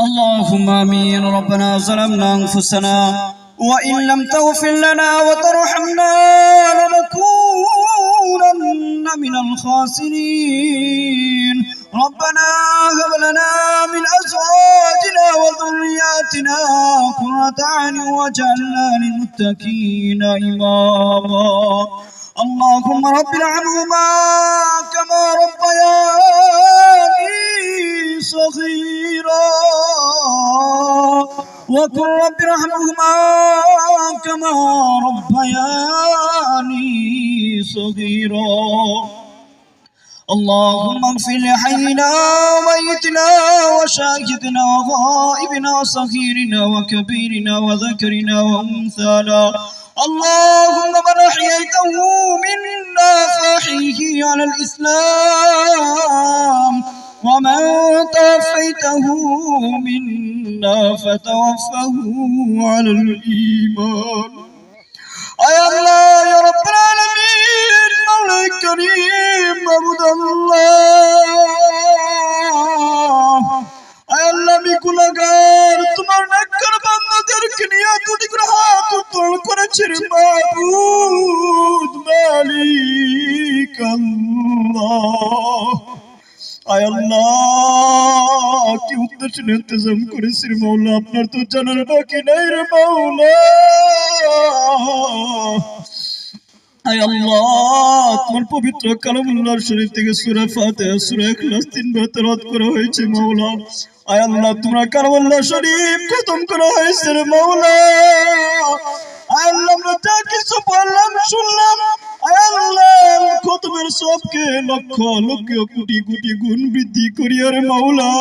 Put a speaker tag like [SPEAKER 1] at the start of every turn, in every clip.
[SPEAKER 1] اللهم آمين. ربنا ظلمنا أنفسنا وإن لم تغفر لنا وترحمنا لنكونن من الخاسرين. ربنا هب لنا من أزواجنا وذرياتنا قرة أعين واجعلنا للمتقين إماما. اللهم رب ارحمهما كما ربياني صغيرا وقل رب ارحمهما كما ربياني صغيرا. اللهم اغفر لحينا وميتنا وشاهدنا وغائبنا وصغيرنا وكبيرنا وذكرنا وانثانا. اللهم من احييته منا فاحيه على الاسلام ومن توفيته منا فتوفه على الايمان. اي الله يا رب العالمين مولا الكريم معبود الله. اي الله আমি গুনাহগার তোমার নেককার বান্দাদেরকে নিয়ে দুটি করে হাত উত্তোলন করেছি রে মাবুদ মালিক আল্লাহ। আয় আল্লাহ কি উদ্দেশ্যে ইন্তজাম করেছি রে মাওলা আপনার তো জানার বাকি নাই রে মাওলা। আয় আল্লাহ তোমার পবিত্র কালামুল্লাহ শরীফ থেকে সূরা ফাতিহা সূরা ইখলাস 3 বার তেলাওয়াত করা হয়েছে মাওলা। আয় আল্লাহ তোমার কালামুল্লাহ শরীফ খতম করা হয়েছে রে মাওলা। আয় আল্লাহ আমরা যা কিছু পড়লাম শুনলাম আয় আল্লাহ খতমের সবকে লক্ষ লক্ষ কোটি কোটি গুণ বৃদ্ধি করিয়া রে মাওলা।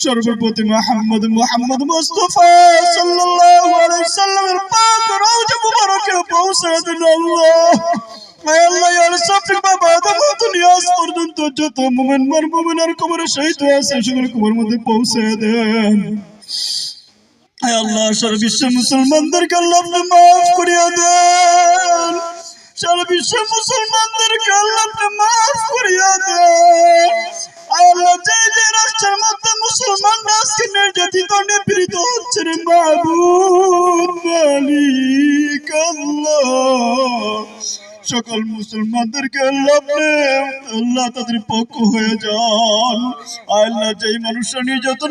[SPEAKER 1] সর্বপ্রতি মুহাম্মদ মুস্তাফা সাল্লাল্লাহু আলাইহি সাল্লামের পাক রওজা মুবারকে পৌঁছে দেন আল্লাহ। আয় আল্লাহ ইয়ার সফিক বাবা আদম দুনিয়া পর্যন্ত যত মুমিন মুমিনার কবরে শহীদ হয়েছে সকল কবরের মধ্যে পৌঁছে দেন। আয় আল্লাহ সারা বিশ্বের মুসলমানদেরকে আল্লাহ আপনি মাফ করিয়া দেন। সারা বিশ্বের মুসলমানদেরকে আল্লাহ আপনি মাফ করিয়া দেন। আয় আল্লাহ যে যে রাষ্ট্রের মধ্যে মুসলমানরা আজকে নির্যাতিত নিপীড়িত হচ্ছে রে মাবুদ মালিক আল্লাহ সকল মুসলমানদেরকে আল্লাহ তাদের পক্ষ হয়ে যান। আল্লাহ যেই মানুষরা নির্যাতন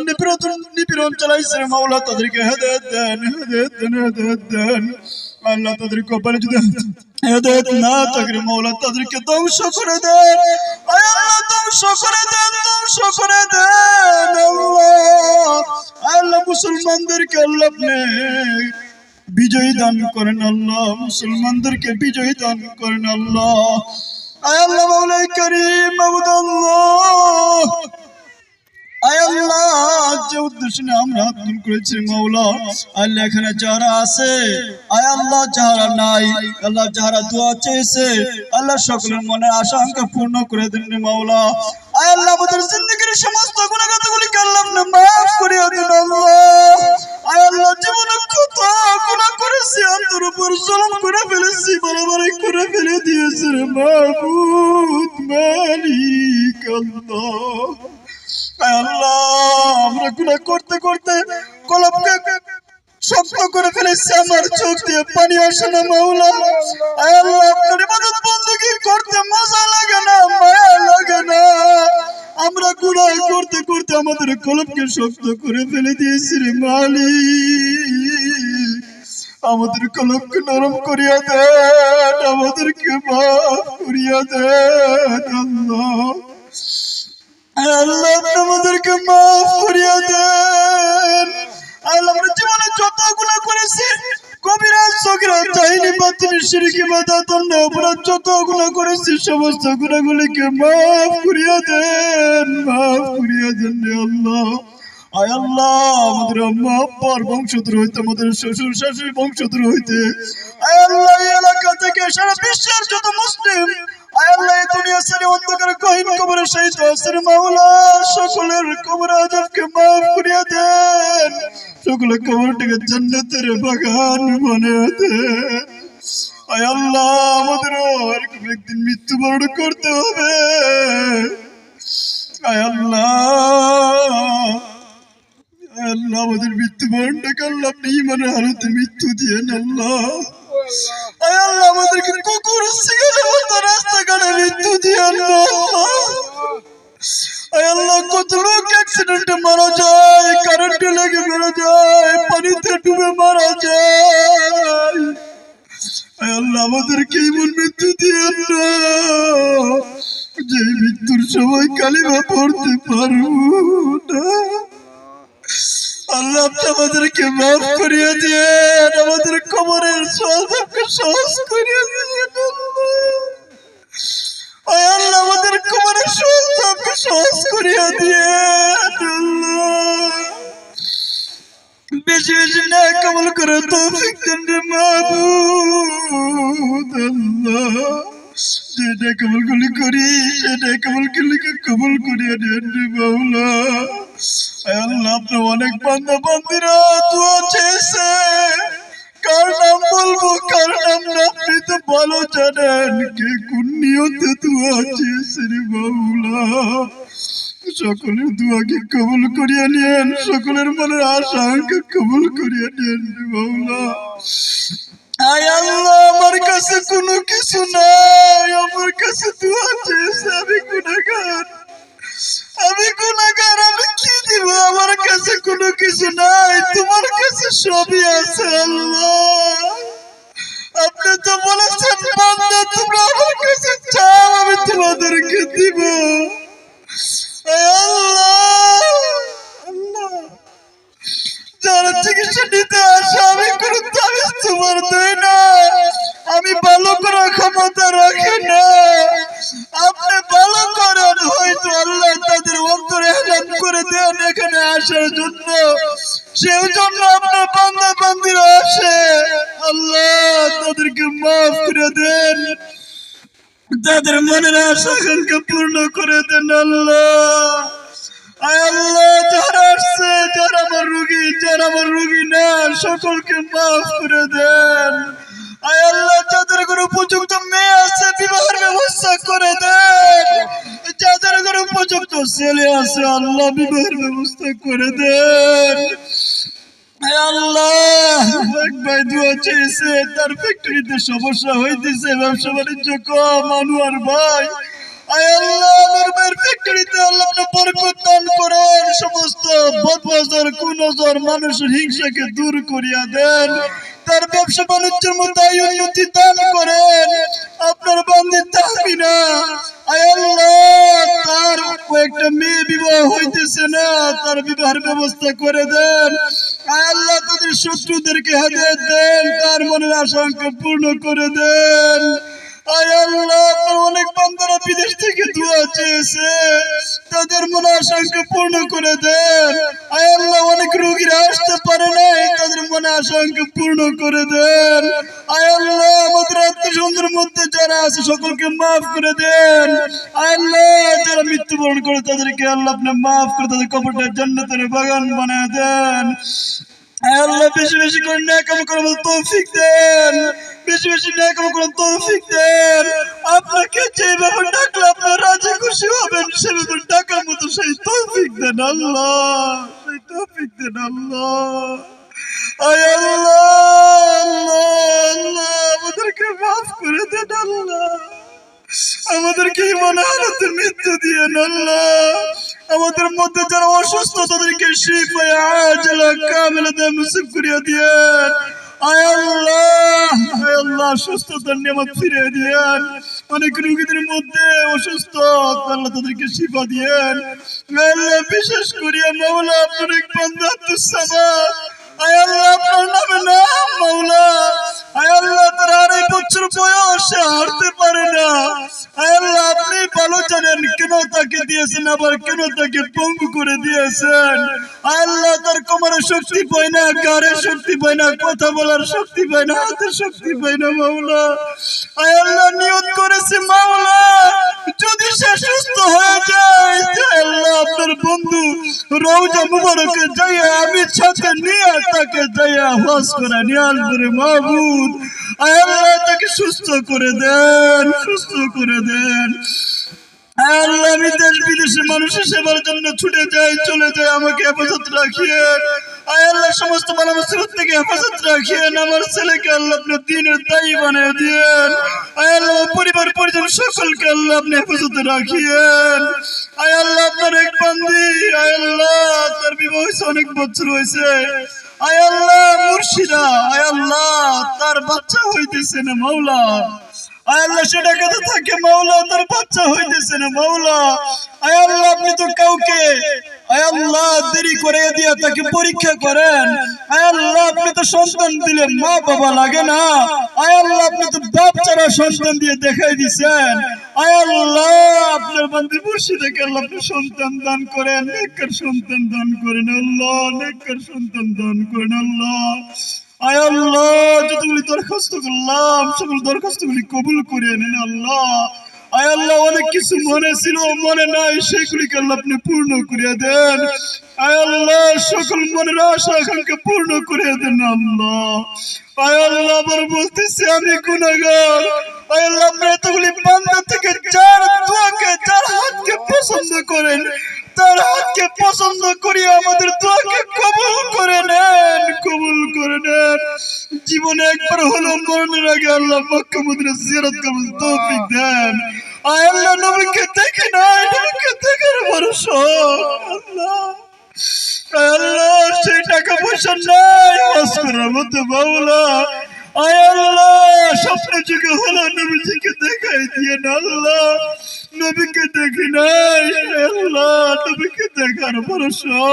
[SPEAKER 1] নিপীড়ন চালাইছে মাওলা তাদেরকে হেদায়েত দেন হেদায়েত দেন হেদায়েত দেন। আল্লাহ তাদের কপালে যদি হেদায়েত না থাকে মাওলা তাদেরকে ধ্বংস করে দেন। আল্লাহ ধ্বংস করে দেন ধ্বংস করে দেন আল্লাহ। আল্লাহ মুসলমানদেরকে আল্লাহ আপনি বিজয়ী দান করেন আল্লাহ মুসলমানদেরকে বিজয়ী দান করেন আল্লাহ। আয় আল্লাহ মাওলা কারীম মাবুদ আল্লাহ। আয় আল্লাহ যে উদ্দেশ্যে আমরা আত্মন করেছি মাওলা আল্লাহ এখানে যারা আছে আয় আল্লাহ যারা নাই আল্লাহ যারা দোয়া চেয়েছে আল্লাহ সকলের মনের আশা-আকাঙ্ক্ষা পূর্ণ করে দেন রে মাওলা। আয় আল্লাহ আমাদের জিন্দেগীর সমস্ত গুনাহগুলোকে আল্লাহ আপনি মাফ করে দিন আল্লাহ। আয় আল্লাহ জীবনে কত গুনাহ করেছি অন্তর উপর জুলুম করে ফেলেছি বাড়াবাড়ি করে ফেলে দিয়েছি রে মাবুদ মালিক আল্লাহ। আল্লাহ আমরা গুনাহ করতে করতে কলবকে শক্ত করে ফেলেছি আমার চোখ দিয়ে পানি আসে না মাওলা। আল্লাহ আপনার ইবাদত বندگی করতে মজা লাগে না মায়া লাগে না। আমরা গুনাহ করতে করতে আমাদের কলবকে শক্ত করে ফেলে দিয়েছি রে মালিক। আমাদের কলবকে নরম করিয়া দেন আমাদেরকে মাফ করিয়া দেন আল্লাহ। আল্লাহ আমাদেরকে মাফ করিয়া দেন। আল্লাহ আমরা জীবনে যত গুনাহ করেছি কবিরা সগীরা জাহিলি বাতিনি শিরক ইবাদত অন্যায় অপরাধ যত গুনাহ করেছি সমস্ত গুনাহগুলোকে মাফ করিয়া দেন রে আল্লাহ। আয় আল্লাহ আমাদের আম্মা আব্বার বংশধর হইতে আমাদের শ্বশুর শাশুড়ি বংশধর হইতে আয় আল্লাহ এই এলাকা থেকে সারা বিশ্বের যত মুসলিম আয় আল্লাহ এই দুনিয়া ছেড়ে অন্ধকার গহীন কবরে শহীদ হয়েছে মাওলা সকলের কবর আযাবকে মাফ করিয়া দেন। সকলের কবরটাকে জান্নাতের বাগান বানিয়ে দেন। আয় আল্লাহ আমাদেরও এরকম একদিন মৃত্যুবরণ করতে হবে। আয় আল্লাহ আল্লাহ আমাদের মৃত্যুবরণটাকে আল্লাহ আপনি ইমানের হালতে মৃত্যু দিয়েন আল্লাহ। আয় আল্লাহ আমাদেরকে কুকুর শিকারের মতো রাস্তাঘাটে মৃত্যু দিয়েন আল্লাহ। আয় আল্লাহ কত লোক অ্যাক্সিডেন্টে মারা যায়, কারেন্টে লেগে মারা যায়, পানিতে ডুবে মারা যায়। আয় আল্লাহ আমাদেরকে এমন মৃত্যু দিয়েন না যে মৃত্যুর সময় কালিমা পড়তে পারবো না। আল্লাহ আপনি আমাদেরকে মাফ করিয়ে দিয়েন, আমাদের কবরের সওয়াবকে সহজ করিয়ে দিয়েন আল্লাহ, আমাদের কবরের সওয়াবকে সহজ করিয়ে দিয়েন আল্লাহ। বেশি বেশি নেক আমল করে তৌফিক দেন রে মাবুদ আল্লাহ। যে নেক আমলগুলি করি সে নেক আমলগুলিকে কবুল করিয়ে দেন রে মাওলা। আল্লাহ আপনার অনেক বান্দা বান্দিরা দোয়া চেয়েছে, কার নাম বলবো কার নাম না আপনি তো ভালো জানেন, কে কোন নিয়তে দোয়া চেয়েছে রে মাওলা। সকলের দোয়াকে কবুল করিয়া নেন, সকলের মনের আশাকে কবুল করিয়া নেন রে মাওলা। আয় আল্লাহ আমার কাছে কোনো কিছু নাই, আমার কাছে দোয়া চেয়েছে, আমি গুনাহগার, আমি গুনাহগার, আমি কি দিব, আমার কাছে কোনো কিছু নাই, তোমার কাছে সবই আছে আল্লাহ। আপনি তো বলেছেন বান্দা তোমরা আমার কাছে চাও আমি তোমাদেরকে দিব। আল্লাহ যারা চিকিৎসা নিতে আসে আমি কোনো তাবিজ তোমার দেয় না, আমি ভালো করার ক্ষমতা রাখি না, আপনি ভালো করেন, হয়তো আল্লাহ তাদের অন্তরে হেলান করে দেন এখানে আসার জন্য, সেই জন্য আপনার বান্দা বান্দিরা আসে। আল্লাহ তাদেরকে মাফ করে দেন, তাদের মনের আশা আকাঙ্ক্ষা পূর্ণ করে দেন আল্লাহ। আয় আল্লাহ যারা আসছে, যারা আমার রোগী, যারা আমার রোগী না, সকলকে মাফ করে দেন। আয় আল্লাহ যাদের কোনো উপযুক্ত মেয়ে আছে বিবাহের ব্যবস্থা করে দেন, যাদের কোনো উপযুক্ত ছেলে আছে আল্লাহ বিবাহের ব্যবস্থা করে দেন। আল্লাহ এক ভাই দোয়া চেয়েছে, তার ফ্যাক্টরিতে সমস্যা হইতেছে, ব্যবসা বাণিজ্য কম, আনোয়ার ভাই। আয় আল্লাহ আমার ভাইয়ের ফ্যাক্টরিতে আল্লাহ আপনি বরকত দান করেন, সমস্ত বদনজর কুনজর মানুষের হিংসাকে দূর করিয়া দেন, তার ব্যবসা বাণিজ্যের মধ্যে উন্নতি দান করেন। আপনার বান্দি তাহমিনা আয় আল্লাহ তার কয়েকটা মেয়ে বিবাহ হইতেছে না, তার বিবাহের ব্যবস্থা করে দেন। আয় আল্লাহ তাদের শত্রুদেরকে হেদায়েত দেন, তার মনের আশঙ্কা পূর্ণ করে দেন। আয় আল্লাহ আপনার অনেক বান্দারা বিদেশ থেকে দোয়া চেয়েছে, তাদের মনে আশঙ্কা পূর্ণ করে দেন। আয় আল্লাহ অনেক রোগীরা আসতে পারে নাই, তাদের মনে আশঙ্কা পূর্ণ করে দেন। আয় আল্লাহ আমাদের আত্মীয়স্বজনদের মধ্যে যারা আছে সকলকে মাফ করে দেন। আয় আল্লাহ যারা মৃত্যুবরণ করে তাদেরকে আল্লাহ আপনি মাফ করে তাদের কবরটা জান্নাতের বাগান বানিয়ে দেন। আয় আল্লাহ বেশি বেশি করে নেক আমল করার তৌফিক দেন, বেশি বেশি নেক আমল করার তৌফিক দেন। আপনাকে যেভাবে ডাকলে আপনি রাজি খুশি হবেন সেভাবে ডাকার মতো সেই তৌফিক দেন আল্লাহ, সেই তৌফিক দেন আল্লাহ। আয় আল্লাহ আল্লাহ আল্লাহ আমাদেরকে মাফ করে দেন আল্লাহ, আমাদেরকে ইমানের হালতে মৃত্যু দিয়েন আল্লাহ। আমাদের মধ্যে যারা অসুস্থ তাদেরকে শিফা আজলা কামিলাতান নসিব করিয়া দিয়েন। আয় আল্লাহ সুস্থতার নিয়ামত ফিরিয়ে দিয়েন। অনেক রোগীদের মধ্যে অসুস্থ আল্লাহ তাদেরকে শিফা দিয়েন। আল্লাহ বিশেষ করিয়া মাওলা আপনার এক বান্দা আব্দুস সামাদ, আয় আল্লাহ আপনার নামে নাম মাওলা, আয় আল্লাহ তার 2.5 বছর বয়স, হাঁটতে পারে না। আয় আল্লাহ আপনি ভালো জানেন কেন তাকে দিয়েছেন, আবার কেন তাকে পঙ্গু করে দিয়েছেন। আয় আল্লাহ তার কোমরে শক্তি পায় না, গাড়ে শক্তি পায় না, কথা বলার শক্তি পায় না, হাতের শক্তি পায় না মাওলা। আয় আল্লাহ নিয়ত করেছে মাওলা যদি সে সুস্থ হয়ে যায়, আল্লাহ আপনার বন্ধু রওজা মুবারকে যাইয়া আমি সাথে নিয়ে তাকে যাইয়া হজ করে নিয়ে আসবো রে মাবুদ। আয় আল্লাহ তাকে সুস্থ করে দেন, সুস্থ করে দেন। আয় আল্লাহ, আমি দেশ বিদেশে মানুষের সেবার জন্য ছুটে যাই, চলে যাই, আমাকে হেফাজত রাখিয়েন। আয় আল্লাহ, সমস্ত বালা মুসিবত থেকে হেফাজত রাখিয়েন। আমার ছেলেকে আল্লাহ আপনি দ্বীনের দায়ী বানিয়ে দিয়েন। আয় আল্লাহ, পরিবার পরিজন সকলকে আল্লাহ আপনি হেফাজতে রাখিয়েন। আয় আল্লাহ, আপনার এক বান্দি, আয় আল্লাহ, তার বিবাহ হয়েছে, অনেক বছর হয়েছে। আয় আল্লাহ, মুর্শিদা, আয় আল্লাহ, তার বাচ্চা হইতেছে না মাওলা। আয় আল্লাহ, সেটা কথা থাকে মাওলা, তার বাচ্চা হইতেছে না মাওলা। আয় আল্লাহ, আপনি তো কাউকে, আয় আল্লাহ, দেরি করে দিয়ে তাকে পরীক্ষা করেন। আয় আল্লাহ, আপনি তো সন্তান দিলে মা বাবা লাগে না। আয় আল্লাহ, আপনি তো বাপ ছাড়া সন্তান দিয়ে দেখাই দিছেন। আয় আল্লাহ, আপনার বান্দি মুর্শিদাকে আল্লাহ আপনি সন্তান দান করেন, নেককার সন্তান দান করেন আল্লাহ, নেককার সন্তান দান করেন আল্লাহ। আয় আল্লাহ, যতগুলি দরখাস্ত করলাম সকল দরখাস্তগুলি কবুল করিয়ে নেন আল্লাহ। আয় আল্লাহ, অনেক কিছু মনে ছিল, মনে নাই, সেগুলিকে আল্লাহ আপনি পূর্ণ করিয়ে দেন। আয় আল্লাহ, সকল মনের আশা আকাঙ্ক্ষা পূর্ণ করিয়ে দেন আল্লাহ। আয় আল্লাহ, আবার বলতেছি আমি গুনাহগার। আয় আল্লাহ, আপনি এতগুলি বান্দা থেকে যার দোয়াকে, যার হাতকে পছন্দ করেন, তার হাতকে পছন্দ করিয়ে আমাদের দোয়াকে কবুল করে নেন, কবুল করে নেন। জীবনে একবার হলো মরণের আগে আল্লাহ মক্কা মদিনা জিয়ারত করার তৌফিক দেন। আয় আল্লাহ, নবীকে দেখি নাই, নবীকে দেখার ভরসা আল্লাহ। আয় আল্লাহ, সেই টাকা পয়সা নাই হজ করার মতো মাওলা। আয় আল্লাহ, স্বপ্ন যুগে হলো নবীজিকে দেখাই দিয়ে না আল্লাহ, নবীকে দেখি নাই আল্লাহ, নবীকে দেখার ভরসা।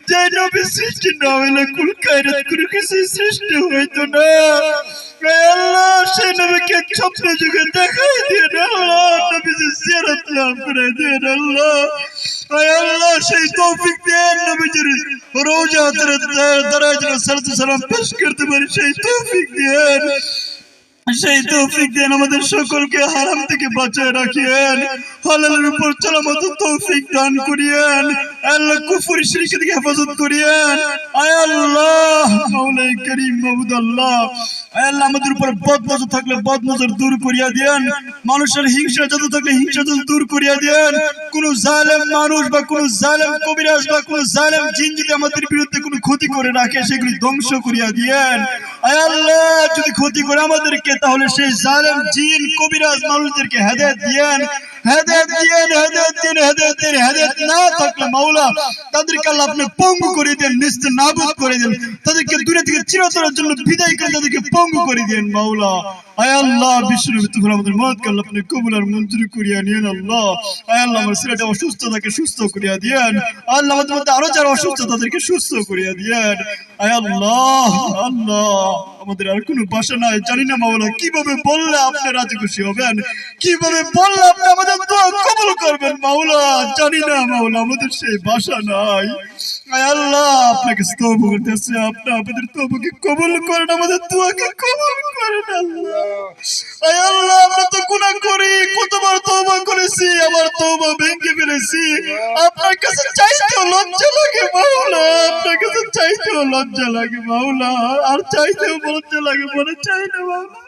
[SPEAKER 1] যে নবী সৃষ্টি না হইলে কুল কায়নাত কোনো কিছু সৃষ্টি হইতো না। আল্লাহ, সেই নবীকে স্বপ্ন যুগে দেখাই দিয়ে না আল্লাহ, নবীজি জিয়ারত লাভ করে দিয়ে আল্লাহ। আয় আল্লাহ, সেই তৌফিক দেন, নবীজির রওজা দাঁড়ায় যেন সালাতু সালাম পেশ করতে পারি, সেই তৌফিক দেন, সেই তৌফিক দেন। আমাদের সকলকে হারাম থেকে বাঁচায় রাখিয়েন, হালালের উপর চলার মতো তৌফিক দান করিয়েন। আল্লাহ, কুফর শিরক থেকে হেফাজত করিয়েন। আয় আল্লাহ, মাওলাই করিম মাবুদ আল্লাহ, আয় আল্লাহ, আমাদের উপর বদনজর থাকলে বদনজর দূর করিয়া দেন। মানুষের হিংসা যত থাকলে হিংসা যত দূর করিয়া দেন। কোন জালেম মানুষ বা কোন জালেম কবিরাজ বা কোন জালেম জিন যদি আমাদের বিরুদ্ধে কোনো ক্ষতি করে রাখে, সেগুলি ধ্বংস করিয়া দেন। আয় আল্লাহ, যদি ক্ষতি করে আমাদেরকে, তাহলে সেই জালেম জিন কবিরাজ মানুষদেরকে হেদায়েত দিয়েন, হেদায়েত দিয়েন, হেদায়েত দিন, হেদায়েত দিন। হেদায়েত না থাকলে মাওলা, তাদেরকে আল্লাহ আপনি পঙ্গু করে দেন, নিস্তে নাবুদ করে দেন, তাদেরকে দূরে থেকে চিরতরের জন্য বিদায় করে তাদেরকে পঙ্গু করে দেন মাওলা। আয় আল্লাহ, বিশ্বনবী তুফান আমাদের মদকে আল্লাহ আপনি কবুল আর মঞ্জুর করিয়া নিয়েন আল্লাহ। আয় আল্লাহ, আমার ছেলেটা অসুস্থ থাকে সুস্থ করিয়া দিয়েন আল্লাহ, আমাদের মধ্যে আরো যারা অসুস্থ তাদেরকে সুস্থ করিয়া দিয়েন। আয় আল্লাহ, আল্লাহ, আমাদের আর কোনো বাসা নাই, জানি না মাওলা কিভাবে বললে আপনি রাজি খুশি হবেন, কিভাবে বললে আপনি আমাদের দোয়া কবুল করবেন মাওলা, জানি না মাওলা, আমাদের সেই বাসা নাই। আয় আল্লাহ, আপনাকে তওবা করতেছি, আপনি আমাদের তওবাকে কবুল করেন, আমাদের দোয়াকে কবুল করেন আল্লাহ। আয় আল্লাহ, আমরা তো গুনাহ করি, কতবার তওবা করেছি, আমার তওবা ভেঙে ফেলেছি। আপনার কাছে চাইতেও লজ্জা লাগে মাওলা, আপনার কাছে চাইতেও লজ্জা লাগে মাওলা, আর চাইতেও লজ্জা লাগে, মনে চাই না মাওলা।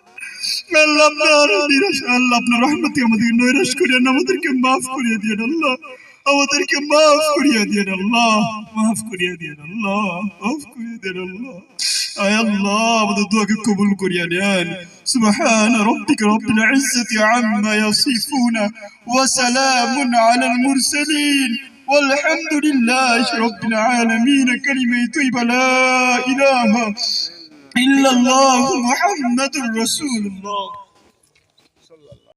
[SPEAKER 1] আল্লাহ, আপনার নিরাশ, আল্লাহ আপনার রহমতে আমাদেরকে নৈরাশ করিয়েন, আমাদেরকে মাফ করিয়ে দিয়েন আল্লাহ, আমাদেরকে মাফ করিয়ে দিয়েন আল্লাহ, মাফ করিয়ে দিয়েন আল্লাহ, মাফ করিয়ে দিয়েন আল্লাহ। আয় আল্লাহ, আমাদের দোয়াকে কবুল করিয়া নেন। সুবহান রাব্বিকা রাব্বিল ইজ্জাতি আম্মা ইয়াসিফুন ওয়া সালামুন আলাল মুরসালিন والحمد لله رب العالمين. كلمة طيبة لا إله إلا الله محمد رسول الله.